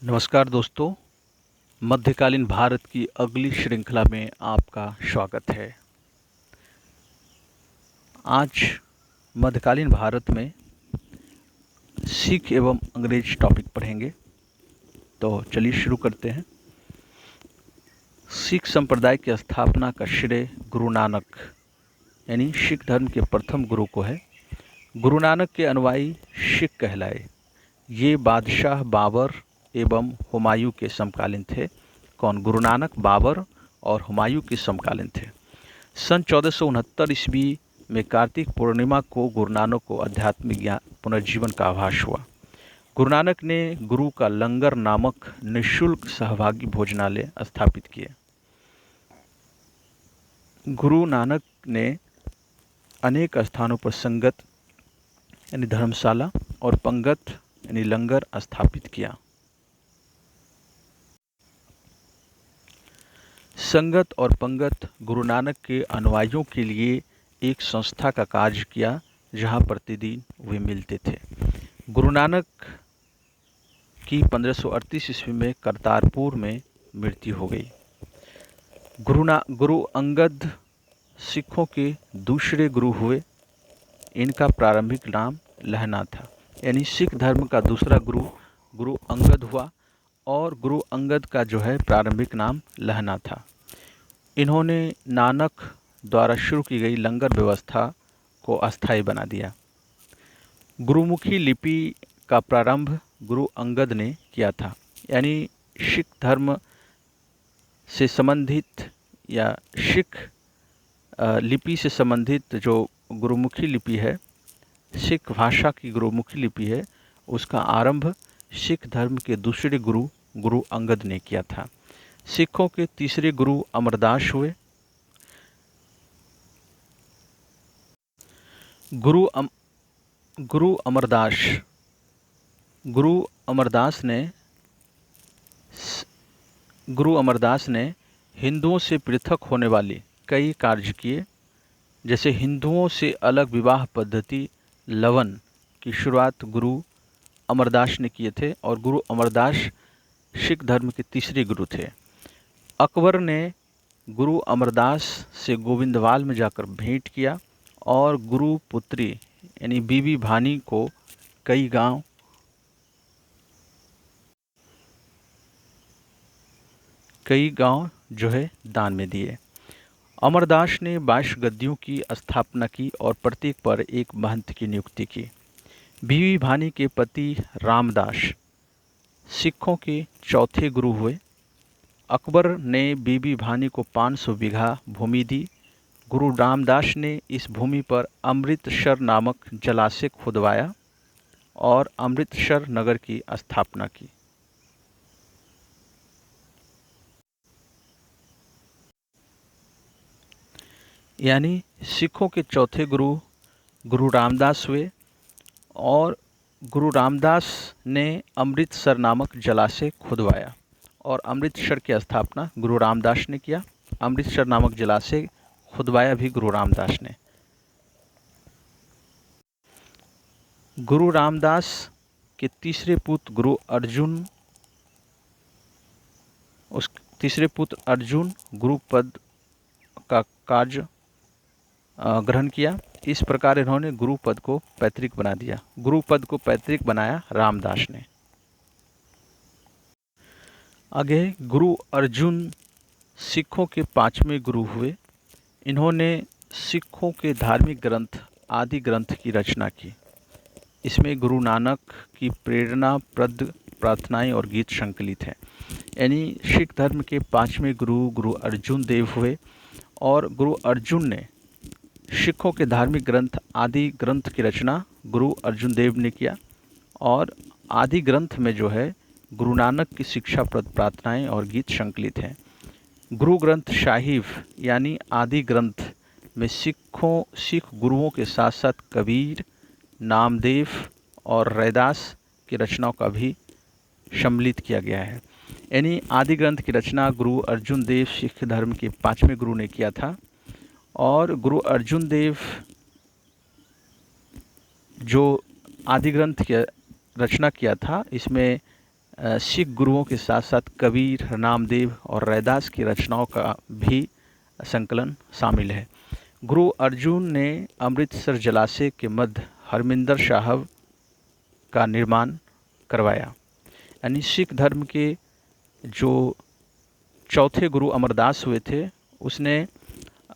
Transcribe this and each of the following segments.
नमस्कार दोस्तों। मध्यकालीन भारत की अगली श्रृंखला में आपका स्वागत है। आज मध्यकालीन भारत में सिख एवं अंग्रेज टॉपिक पढ़ेंगे। तो चलिए शुरू करते हैं। सिख संप्रदाय की स्थापना का श्रेय गुरु नानक यानी सिख धर्म के प्रथम गुरु को है। गुरु नानक के अनुयायी सिख कहलाए। ये बादशाह बाबर एवं हुमायूं के समकालीन थे। कौन? गुरु नानक, बाबर और हुमायूं के समकालीन थे। सन 1469 ईस्वी में कार्तिक पूर्णिमा को गुरु नानक को आध्यात्मिक ज्ञान पुनर्जीवन का आभास हुआ। गुरु नानक ने गुरु का लंगर नामक निःशुल्क सहभागी भोजनालय स्थापित किए। गुरु नानक ने अनेक स्थानों पर संगत यानी धर्मशाला और पंगत यानी लंगर स्थापित किया। संगत और पंगत गुरु नानक के अनुयायियों के लिए एक संस्था का कार्य किया, जहां प्रतिदिन वे मिलते थे। गुरु नानक की 1538 ईस्वी में करतारपुर में मृत्यु हो गई। गुरु अंगद सिखों के दूसरे गुरु हुए। इनका प्रारंभिक नाम लहना था, यानी सिख धर्म का दूसरा गुरु गुरु अंगद हुआ और गुरु अंगद का जो है प्रारंभिक नाम लहना था। इन्होंने नानक द्वारा शुरू की गई लंगर व्यवस्था को अस्थायी बना दिया। गुरुमुखी लिपि का प्रारंभ गुरु अंगद ने किया था, यानी सिख धर्म से संबंधित या सिख लिपि से संबंधित जो गुरुमुखी लिपि है, सिख भाषा की गुरुमुखी लिपि है, उसका आरंभ सिख धर्म के दूसरे गुरु गुरु अंगद ने किया था। सिखों के तीसरे गुरु अमरदास हुए। गुरु अमरदास ने हिंदुओं से पृथक होने वाले कई कार्य किए, जैसे हिंदुओं से अलग विवाह पद्धति लवन की शुरुआत गुरु अमरदास ने किए थे और गुरु अमरदास सिख धर्म के तीसरे गुरु थे। अकबर ने गुरु अमरदास से गोविंदवाल में जाकर भेंट किया और गुरु पुत्री यानी बीबी भानी को कई गांव जो है दान में दिए। अमरदास ने 22 गद्दियों की स्थापना की और प्रत्येक पर एक महंत की नियुक्ति की। बीबी भानी के पति रामदास सिखों के चौथे गुरु हुए। अकबर ने बीबी भानी को 500 बीघा भूमि दी। गुरु रामदास ने इस भूमि पर अमृतसर नामक जलाशय खुदवाया और अमृतसर नगर की स्थापना की। यानी सिखों के चौथे गुरु गुरु रामदास हुए और गुरु रामदास ने अमृतसर नामक जलाशय खुदवाया और अमृतसर की स्थापना गुरु रामदास ने किया। अमृतसर नामक जलाशय खुदवाया भी गुरु रामदास ने। गुरु रामदास के तीसरे पुत्र अर्जुन गुरु पद का कार्य ग्रहण किया। इस प्रकार इन्होंने गुरु पद को पैतृक बना दिया। गुरु पद को पैतृक बनाया रामदास ने। आगे गुरु अर्जुन सिखों के 5वें गुरु हुए। इन्होंने सिखों के धार्मिक ग्रंथ आदि ग्रंथ की रचना की। इसमें गुरु नानक की प्रेरणाप्रद प्रार्थनाएं और गीत संकलित हैं। यानी सिख धर्म के 5वें गुरु गुरु अर्जुन देव हुए और गुरु अर्जुन ने सिखों के धार्मिक ग्रंथ आदि ग्रंथ की रचना गुरु अर्जुन देव ने किया और आदि ग्रंथ में जो है गुरु नानक की शिक्षाप्रद प्रार्थनाएं और गीत संकलित हैं। गुरु ग्रंथ साहिब यानी आदि ग्रंथ में सिख गुरुओं के साथ साथ कबीर, नामदेव और रैदास की रचनाओं का भी सम्मिलित किया गया है। यानी आदि ग्रंथ की रचना गुरु अर्जुन देव सिख धर्म के 5वें गुरु ने किया था और गुरु अर्जुन देव जो आदि ग्रंथ की रचना किया था, इसमें सिख गुरुओं के साथ साथ कबीर, नामदेव और रैदास की रचनाओं का भी संकलन शामिल है। गुरु अर्जुन ने अमृतसर जलाशय के मध्य हरमिंदर साहब का निर्माण करवाया। यानी सिख धर्म के जो चौथे गुरु अमरदास हुए थे, उसने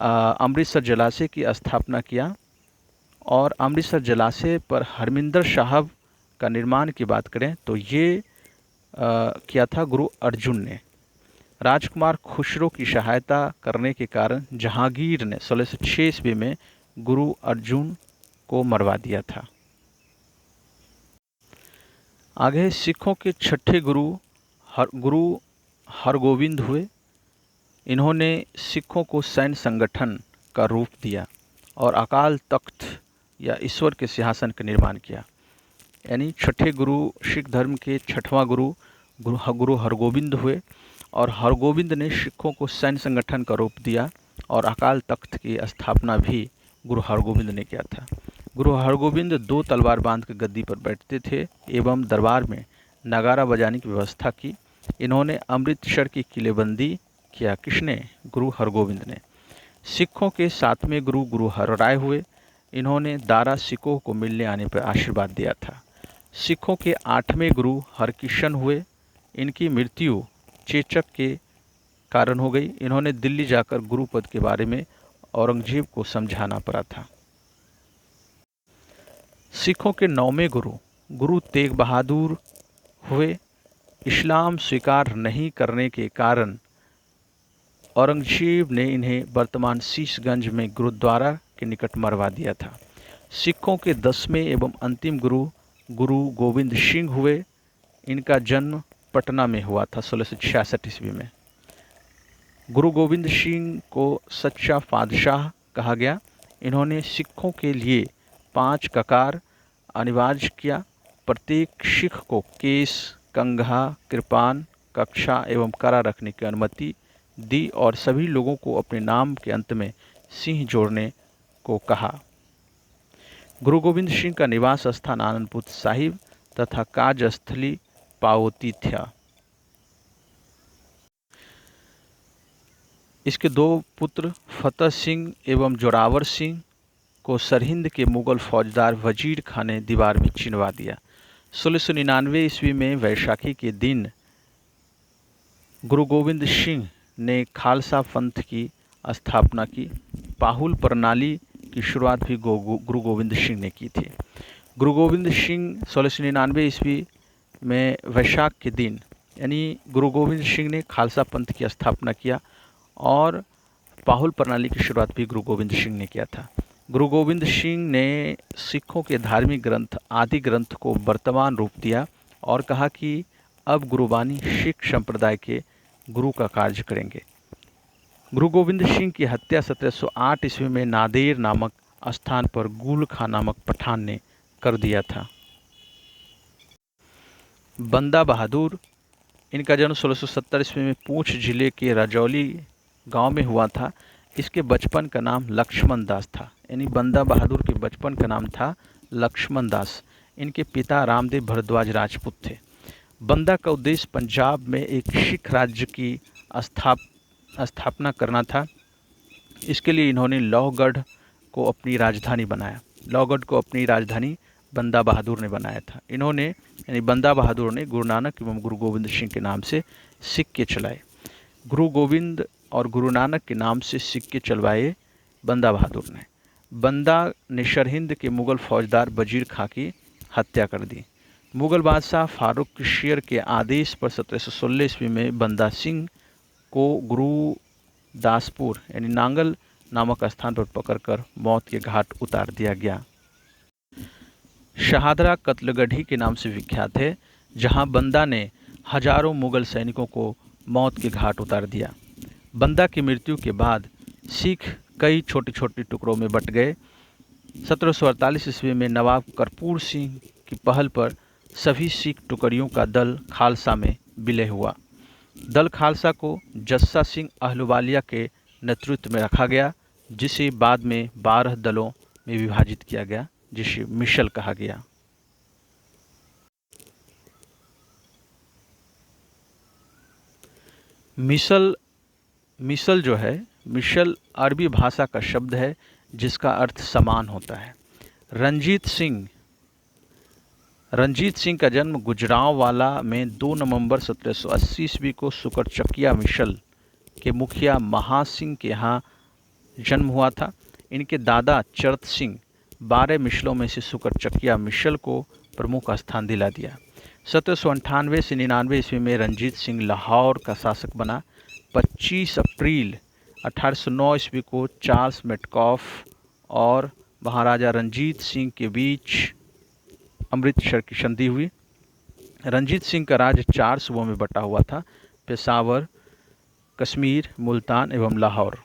अमृतसर जलाशय की स्थापना किया और अमृतसर जलाशय पर हरमिंदर साहब का निर्माण की बात करें तो ये किया था गुरु अर्जुन ने। राजकुमार खुसरो की सहायता करने के कारण जहांगीर ने 1606 ईस्वी में गुरु अर्जुन को मरवा दिया था। आगे सिखों के छठे गुरु हरगोविंद हुए। इन्होंने सिखों को सैन्य संगठन का रूप दिया और अकाल तख्त या ईश्वर के सिंहासन का निर्माण किया। यानी छठे गुरु, सिख धर्म के छठवां गुरु हरगोविंद हुए और हरगोविंद ने सिखों को सैन्य संगठन का रूप दिया और अकाल तख्त की स्थापना भी गुरु हरगोविंद ने किया था। गुरु हरगोविंद 2 तलवार बांध कर गद्दी पर बैठते थे एवं दरबार में नगारा बजाने की व्यवस्था की। इन्होंने अमृतसर की किलेबंदी किया। किसने? गुरु हरगोविंद ने। सिखों के 7वें गुरु हरराय हुए। इन्होंने दारा सिखों को मिलने आने पर आशीर्वाद दिया था। सिखों के 8वें गुरु हरकिशन हुए। इनकी मृत्यु चेचक के कारण हो गई। इन्होंने दिल्ली जाकर गुरुपद के बारे में औरंगजेब को समझाना पड़ा था। सिखों के 9वें गुरु तेग बहादुर हुए। इस्लाम स्वीकार नहीं करने के कारण औरंगजेब ने इन्हें वर्तमान शीशगंज में गुरुद्वारा के निकट मरवा दिया था। सिखों के 10वें एवं अंतिम गुरु गोविंद सिंह हुए। इनका जन्म पटना में हुआ था 1666 ईस्वी में। गुरु गोविंद सिंह को सच्चा बादशाह कहा गया। इन्होंने सिखों के लिए 5 ककार अनिवार्य किया। प्रत्येक सिख को केस, कंघा, कृपान, कक्षा एवं करा रखने की अनुमति दी और सभी लोगों को अपने नाम के अंत में सिंह जोड़ने को कहा। गुरु गोविंद सिंह का निवास स्थान आनंदपुर साहिब तथा कार्यस्थली पावती था। इसके 2 पुत्र फतेह सिंह एवं जोरावर सिंह को सरहिंद के मुगल फौजदार वजीर खान ने दीवार में चिनवा दिया। 1699 ईस्वी में वैशाखी के दिन गुरु गोविंद सिंह ने खालसा पंथ की स्थापना की। पाहुल प्रणाली की शुरुआत भी गुरु गोविंद सिंह ने की थी। गुरु गोविंद सिंह 1699 ईस्वी में वैशाख के दिन यानी गुरु गोविंद सिंह ने खालसा पंथ की स्थापना किया और पाहुल प्रणाली की शुरुआत भी गुरु गोविंद सिंह ने किया था। गुरु गोविंद सिंह ने सिखों के धार्मिक ग्रंथ आदि ग्रंथ को वर्तमान रूप दिया और कहा कि अब गुरुबानी सिख संप्रदाय के गुरु का कार्य करेंगे। गुरु गोविंद सिंह की हत्या 1708 ईस्वी में नादेर नामक स्थान पर गुल खां नामक पठान ने कर दिया था। बंदा बहादुर, इनका जन्म 1670 ईस्वी में पूंछ जिले के राजौली गांव में हुआ था। इसके बचपन का नाम लक्ष्मण दास था। यानी बंदा बहादुर के बचपन का नाम था लक्ष्मण दास। इनके पिता रामदेव भारद्वाज राजपूत थे। बंदा का उद्देश्य पंजाब में एक सिख राज्य की स्थापना करना था। इसके लिए इन्होंने लौहगढ़ को अपनी राजधानी बनाया। लौहगढ़ को अपनी राजधानी बंदा बहादुर ने बनाया था। इन्होंने यानी बंदा बहादुर ने गुरु नानक एवं गुरु गोविंद सिंह के नाम से सिक्के चलाए। गुरु गोविंद और गुरु नानक के नाम से सिक्के चलवाए बंदा बहादुर ने। बंदा ने सरहिंद के मुगल फौजदार वजीर खां की हत्या कर दी। मुगल बादशाह फारूक शेर के आदेश पर 1716 ईस्वी में बंदा सिंह को गुरुदासपुर यानी नांगल नामक स्थान पर पकड़कर मौत के घाट उतार दिया गया। शहादरा कत्लगढ़ी के नाम से विख्यात है, जहां बंदा ने हजारों मुगल सैनिकों को मौत के घाट उतार दिया। बंदा की मृत्यु के बाद सिख कई छोटे छोटे टुकड़ों में बट गए। 1748 ईस्वी में नवाब कर्पूर सिंह की पहल पर सभी सिख टुकड़ियों का दल खालसा में विलय हुआ। दल खालसा को जस्सा सिंह अहलुवालिया के नेतृत्व में रखा गया, जिसे बाद में 12 दलों में विभाजित किया गया, जिसे मिशल कहा गया। मिसल मिसल जो है, मिशल अरबी भाषा का शब्द है जिसका अर्थ समान होता है। रंजीत सिंह का जन्म गुजरांवाला में 2 नवंबर 1780 ईस्वी को सुकरचकिया मिशल के मुखिया महासिंह के यहाँ जन्म हुआ था। इनके दादा चरत सिंह 12 मिशलों में से सुकरचकिया मिशल को प्रमुख स्थान दिला दिया। 1798 से 99 ईस्वी में रंजीत सिंह लाहौर का शासक बना। 25 अप्रैल 1809 ईस्वी को चार्ल्स मेटकॉफ और महाराजा रंजीत सिंह के बीच अमृतसर की संधि हुई। रंजीत सिंह का राज्य 4 सूबों में बटा हुआ था: पेशावर, कश्मीर, मुल्तान एवं लाहौर।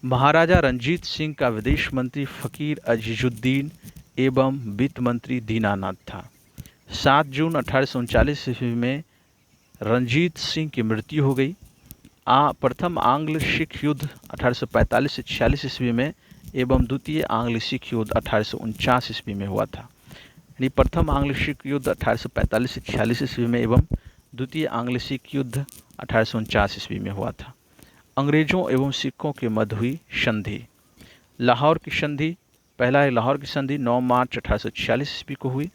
महाराजा रंजीत सिंह का विदेश मंत्री फ़कीर अजीजुद्दीन एवं वित्त मंत्री दीनानाथ था। 7 जून 1839 ईस्वी में रंजीत सिंह की मृत्यु हो गई। प्रथम आंग्ल सिख युद्ध 1845 से 46 ईस्वी में एवं द्वितीय आंग्ल सिख युद्ध 1849 ईस्वी में हुआ था। यानी प्रथम आंग्ल सिख युद्ध 1845 से 46 ईस्वी में एवं द्वितीय आंग्ल सिख युद्ध 1849 ईस्वी में हुआ था। अंग्रेजों एवं सिखों के मध्य हुई संधि। लाहौर की संधि, पहला है लाहौर की संधि 9 मार्च 1846 ईस्वी को हुई।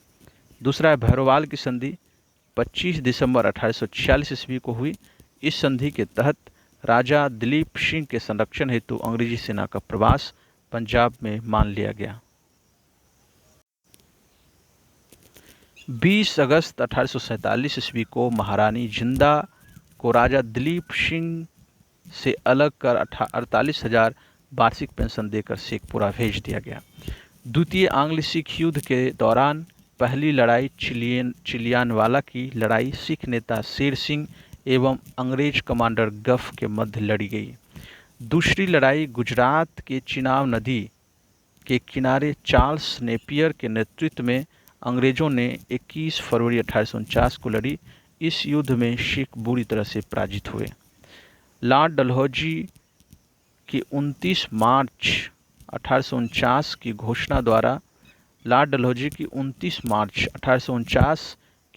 दूसरा है भैरोवाल की संधि 25 दिसंबर 1846 ईस्वी को हुई। इस संधि के तहत राजा दिलीप सिंह के संरक्षण हेतु अंग्रेजी सेना का प्रवास पंजाब में मान लिया गया। 20 अगस्त 1847 ईस्वी को महारानी जिंदा को राजा दिलीप सिंह से अलग कर 48,000 वार्षिक पेंशन देकर शेखपुरा भेज दिया गया। द्वितीय आंग्ल सिख युद्ध के दौरान पहली लड़ाई चिलियानवाला की लड़ाई सिख नेता शेर सिंह एवं अंग्रेज कमांडर गफ के मध्य लड़ी गई। दूसरी लड़ाई गुजरात के चिनाब नदी के किनारे चार्ल्स नेपियर के नेतृत्व में अंग्रेजों ने 21 फरवरी 1849 को लड़ी। इस युद्ध में सिख बुरी तरह से पराजित हुए। लॉर्ड डलहौजी की 29 मार्च 1849 की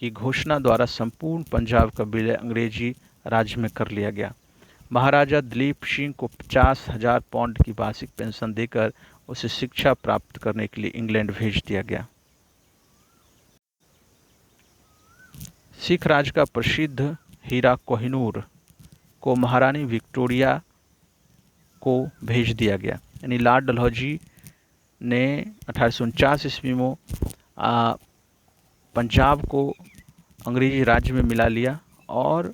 घोषणा द्वारा संपूर्ण पंजाब का विलय अंग्रेजी राज्य में कर लिया गया। महाराजा दिलीप सिंह को 50,000 पाउंड की वार्षिक पेंशन देकर उसे शिक्षा प्राप्त करने के लिए इंग्लैंड भेज दिया गया। सिख राज का प्रसिद्ध हीरा कोहिनूर को महारानी विक्टोरिया को भेज दिया गया। यानी लॉर्ड डलहौजी ने 1849 ईस्वी में पंजाब को अंग्रेजी राज्य में मिला लिया और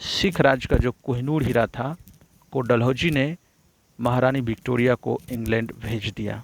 सिख राज का जो कोहिनूर हीरा था को डलहौजी ने महारानी विक्टोरिया को इंग्लैंड भेज दिया।